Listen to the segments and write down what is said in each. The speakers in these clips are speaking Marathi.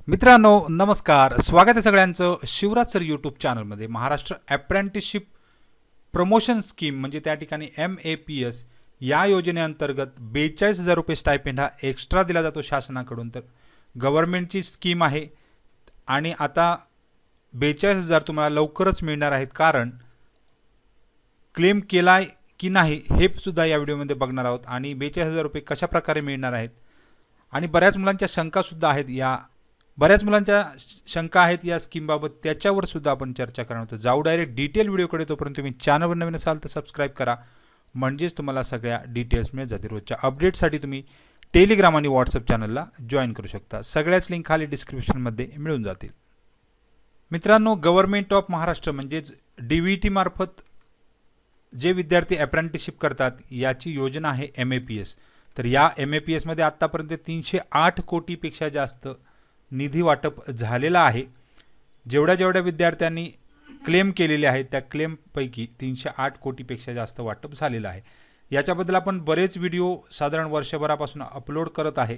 मित्रांनो नमस्कार, स्वागत आहे सगळ्यांचं शिवराज सर यूट्यूब चॅनलमध्ये। महाराष्ट्र अप्रेंटिसशिप प्रमोशन स्कीम म्हणजे त्या ठिकाणी MAPS या योजनेअंतर्गत 42,000 रुपये स्टायपेंड हा एक्स्ट्रा दिला जातो शासनाकडून। तर गव्हर्नमेंटची स्कीम आहे आणि आता 42,000 तुम्हाला लवकरच मिळणार आहेत, कारण क्लेम केलाय की नाही हे सुद्धा या व्हिडिओमध्ये बघणार आहोत। आणि 42,000 रुपये कशा प्रकारे मिळणार आहेत आणि बऱ्याच मुलांच्या शंका सुद्धा आहेत, या स्कीमबाबत, त्याच्यावर सुद्धा आपण चर्चा करणार आहोत। जाऊ डायरेक्ट डिटेल व्हिडिओकडे। तोपर्यंत तुम्ही चॅनलवर नवीन असाल तर सबस्क्राइब करा, म्हणजेच तुम्हाला सगळ्या डिटेल्स मिळत जातील। रोजच्या अपडेटसाठी तुम्ही टेलिग्राम आणि व्हॉट्सअप चॅनलला जॉईन करू शकता। सगळ्याच लिंक खाली डिस्क्रिप्शनमध्ये मिळून जातील। मित्रांनो, गव्हर्नमेंट ऑफ महाराष्ट्र म्हणजेच DVT मार्फत जे विद्यार्थी अप्रेंटिसशिप करतात याची योजना आहे MAPS। तर या MAPS मध्ये आतापर्यंत 308 कोटीपेक्षा जास्त निधी वाटप झालेला आहे। जेवढ्या विद्यार्थ्यांनी क्लेम केलेले आहेत त्या क्लेमपैकी 308 कोटीपेक्षा जास्त वाटप झालेलं आहे। याच्याबद्दल आपण बरेच व्हिडिओ साधारण वर्षभरापासून अपलोड करत आहे।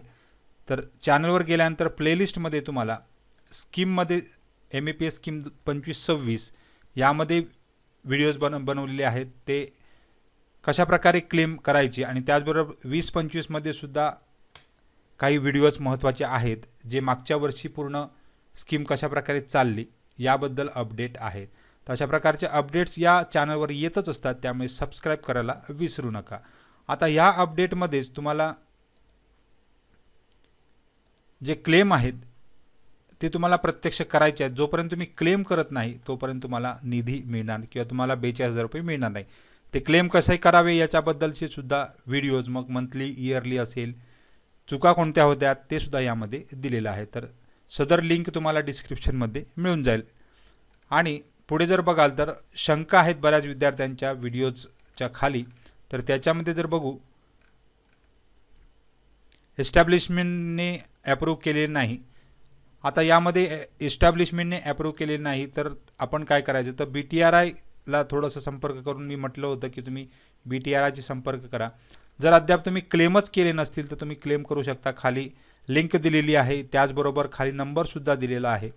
तर चॅनलवर गेल्यानंतर प्लेलिस्टमध्ये तुम्हाला स्कीममध्ये MAPS स्कीम 25-26 यामध्ये व्हिडिओज बनवलेले आहेत, ते कशा प्रकारे क्लेम करायचे, आणि त्याचबरोबर 20-25 मध्ये सुद्धा काही व्हिडिओज महत्त्वाचे आहेत, जे मागच्या वर्षी पूर्ण स्कीम कशा प्रकारे चालली याबद्दल अपडेट आहेत। तर अशा प्रकारचे अपडेट्स या चॅनलवर येतच असतात, त्यामुळे सबस्क्राइब करायला विसरू नका। आता या अपडेटमध्येच तुम्हाला जे क्लेम आहेत ते तुम्हाला प्रत्यक्ष करायचे आहेत। जोपर्यंत तुम्ही क्लेम करत नाही तोपर्यंत तुम्हाला निधी मिळणार किंवा तुम्हाला 42,000 रुपये मिळणार नाही। ते क्लेम कसे करावे याच्याबद्दलचे सुद्धा व्हिडिओज, मग मंथली, इयरली असेल, चुका कोणत्या होत्या ते सुद्धा यामध्ये दिलेलं आहे। तर सदर लिंक तुम्हाला डिस्क्रिप्शनमध्ये मिळून जाईल। आणि पुढे जर बघाल तर शंका आहेत बऱ्याच विद्यार्थ्यांच्या व्हिडिओजच्या खाली, तर त्याच्यामध्ये जर बघू, एस्टॅब्लिशमेंटने अप्रूव्ह केलेले नाही। आता यामध्ये एस्टॅब्लिशमेंटने अप्रूव्ह केलेले नाही तर आपण काय करायचं, तर BTRI ला थोडंसं संपर्क करून, मी म्हटलं होतं की तुम्ही BTRI ची संपर्क करा। जर अद्याप तुम्ही क्लेमच केले नसतील तर तुम्ही क्लेम करू शकता। खाली लिंक दिलेली आहे, त्याचबरोबर खाली नंबर सुद्धा दिलेला आहे।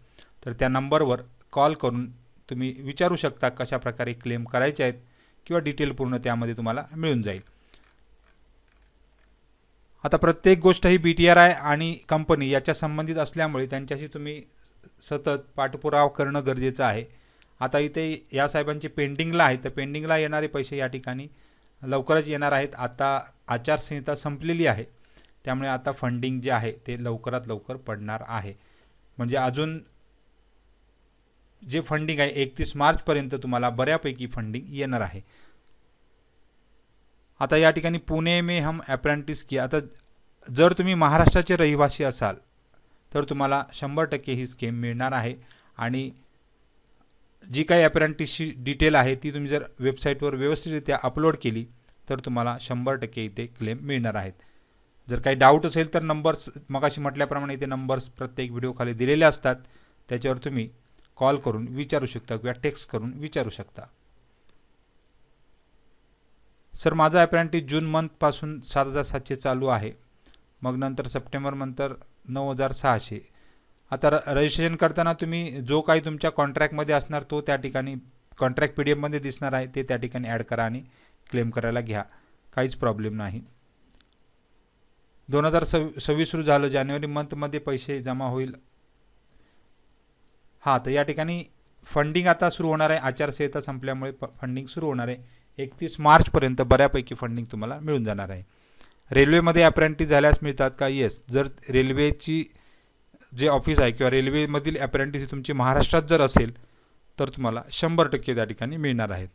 तर त्या नंबरवर कॉल करून तुम्ही विचारू शकता कशा प्रकारे क्लेम करायचे आहेत, किंवा डिटेल पूर्ण त्यामध्ये तुम्हाला मिळून जाईल। आता प्रत्येक गोष्ट ही BTRI आणि कंपनी याच्या संबंधित असल्यामुळे त्यांच्याशी तुम्ही सतत पाठपुरावा करणं गरजेचं आहे। आता इथे या साहेबांची पेंडिंगला आहे, तर पेंडिंगला येणारे पैसे या ठिकाणी लवकरच येणार आहेत। आता आचारसंहिता संपलेली आहे, त्यामुळे आता फंडिंग जे आहे ते लवकरात लवकर पडणार आहे। म्हणजे अजून जे फंडिंग आहे 31 मार्चपर्यंत तुम्हाला बऱ्यापैकी फंडिंग येणार आहे। आता या ठिकाणी पुणे में हम अप्रेंटिस किया, आता जर तुम्ही महाराष्ट्राचे रहिवासी असाल तर तुम्हाला 100% ही स्कीम मिळणार आहे। आणि जी काही अप्रेंटिसची डिटेल आहे ती तुम्ही जर वेबसाईटवर व्यवस्थितरित्या अपलोड केली तर तुम्हाला 100% इथे क्लेम मिळणार आहेत। जर काही डाऊट असेल तर नंबर्स, मगाशी म्हटल्याप्रमाणे इथे नंबर्स प्रत्येक व्हिडिओ खाली दिलेले असतात, त्याच्यावर तुम्ही कॉल करून विचारू शकता किंवा टेक्स्ट करून विचारू शकता। सर, माझा अप्रेंटिस जून मंथपासून 7,700 चालू आहे, मग नंतर सप्टेंबर नंतर 9,600। आता रजिस्ट्रेशन करताना तुम्ही जो काही तुमच्या कॉन्ट्रॅक्टमध्ये असणार तो त्या ठिकाणी कॉन्ट्रॅक्ट PDF मध्ये दिसणार आहे, ते त्या ठिकाणी ॲड करा आणि क्लेम करायला घ्या, काहीच प्रॉब्लेम नाही। 2026 सुरू झालं, जानेवारी मंथमध्ये पैसे जमा होईल। हां, तर या ठिकाणी फंडिंग आता सुरू होणार आहे, आचारसंहिता संपल्यामुळे फंडिंग सुरू होणार आहे। 31 मार्चपर्यंत बऱ्यापैकी फंडिंग तुम्हाला मिळून जाणार आहे। रेल्वेमध्ये अप्रेंटिस झाल्यास मिळतात का? येस, जर रेल्वेची जे ऑफिस आहे किंवा रेल्वेमधील अप्रेंटिस तुमची महाराष्ट्रात जर असेल तर तुम्हाला 100% त्या ठिकाणी मिळणार आहेत।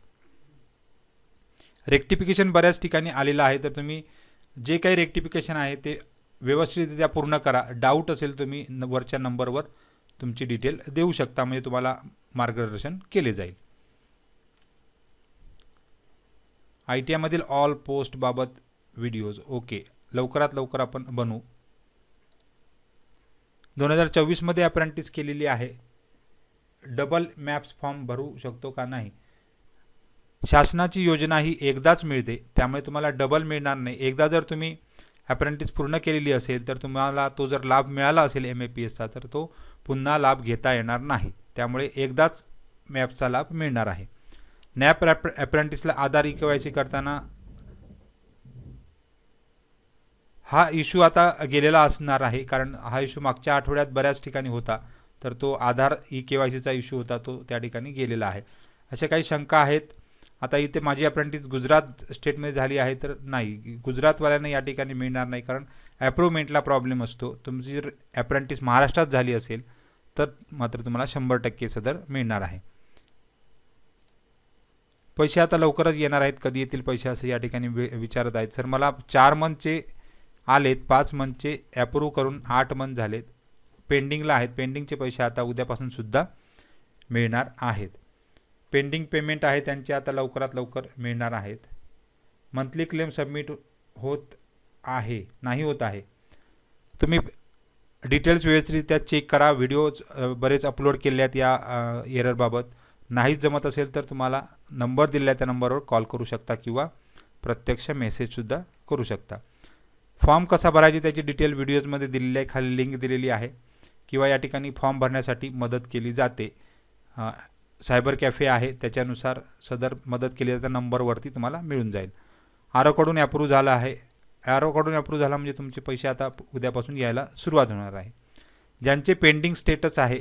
रेक्टिफिकेशन बऱ्याच ठिकाणी आलेलं आहे, तर तुम्ही जे काही रेक्टिफिकेशन आहे ते व्यवस्थितरित्या पूर्ण करा। डाऊट असेल तुम्ही वरच्या नंबरवर तुमची डिटेल देऊ शकता, म्हणजे तुम्हाला मार्गदर्शन केले जाईल। ITI मधील ऑल पोस्ट बाबत व्हिडिओज ओके, लवकरात लवकर आपण बनवू। 2024 मध्ये अप्रेंटिस केलेली आहे, डबल मॅप्स फॉर्म भरू शकतो का? नाही, शासनाची योजना ही एकदाच मिळते, त्यामुळे तुम्हाला डबल मिळणार नाही। एकदा जर तुम्ही अप्रेंटिस पूर्ण केलेली असेल तर तुम्हाला तो जर लाभ मिळाला असेल MAPSचा तर तो पुन्हा लाभ घेता येणार नाही. त्यामुळे एकदाच मॅपचा लाभ मिळणार आहे. नॅप अप्रेंटिसला आधार KYC करताना हा इश्यू आता गेलेला असणार आहे, कारण हा इश्यू मागच्या आठवड्यात बऱ्याच ठिकाणी होता. तर तो आधार KYCचा इश्यू होता, तो त्या ठिकाणी गेलेला आहे. अशा काही शंका आहेत. आता इथे माझी अप्रेंटिस गुजरात स्टेटमध्ये झाली आहे तर नाही, गुजरातवाल्यांना या ठिकाणी मिळणार नाही, कारण ॲप्रुव्हमेंटला प्रॉब्लेम असतो. तुमची जर अप्रेंटिस महाराष्ट्रात झाली असेल तर मात्र तुम्हाला 100% सदर मिळणार आहे. पैसे आता लवकरच येणार आहेत. कधी येतील पैसे असं या ठिकाणी विचारत आहेत. सर मला 4 मंथचे आलेत, 5 मंथचे ॲप्रूव्ह करून 8 मंथ झालेत, पेंडिंगला आहेत. पेंडिंगचे पैसे आता उद्यापासून सुद्धा मिळणार आहेत. पेंडिंग पेमेंट आहे त्यांचे आता लवकरात लवकर मिळणार आहेत. मंथली क्लेम सबमिट होत आहे नाही होत आहे. तुम्ही डिटेल्स व्यवस्थितरित्या चेक करा. व्हिडिओज बरेच अपलोड केले आहेत या एररबाबत. नाहीच जमत असेल तर तुम्हाला नंबर दिलेला आहे, त्या नंबरवर कॉल करू शकता किंवा प्रत्यक्ष मेसेजसुद्धा करू शकता. फॉर्म कसा भरायची त्याची डिटेल व्हिडिओजमध्ये दिलेली आहे, खाली लिंक दिलेली आहे, किंवा या ठिकाणी फॉर्म भरण्यासाठी मदत केली जाते. सायबर कॅफे आहे, त्याच्यानुसार सदर मदत केली जाते, नंबरवरती तुम्हाला मिळून जाईल. आरोकडून अप्रूव्ह झाला आहे. आरोकडून अप्रूव्ह झाला म्हणजे तुमचे पैसे आता उद्यापासून यायला सुरुवात होणार आहे. ज्यांचे पेंडिंग स्टेटस आहे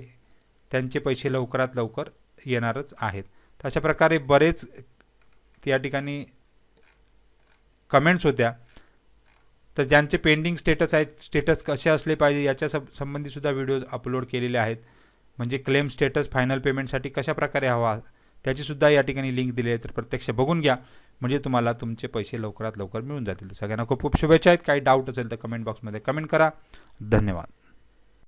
त्यांचे पैसे लवकरात लवकर येणारच आहेत. तर अशा प्रकारे बरेच त्या ठिकाणी कमेंट्स होत्या. तर ज्यांचे पेंडिंग स्टेटस आहेत, स्टेटस कसे असले पाहिजे याच्या संबंधी सुद्धा व्हिडिओज अपलोड केलेले आहेत. म्हणजे क्लेम स्टेटस फायनल पेमेंटसाठी कशा प्रकारे हवा त्याची सुद्धा या ठिकाणी लिंक दिली आहे. तर प्रत्यक्ष बघून घ्या, म्हणजे तुम्हाला तुमचे पैसे लवकरात लवकर मिळून जातील. सगळ्यांना खूप खूप शुभेच्छा आहेत. काही डाऊट असेल तर कमेंट बॉक्समध्ये कमेंट करा. धन्यवाद.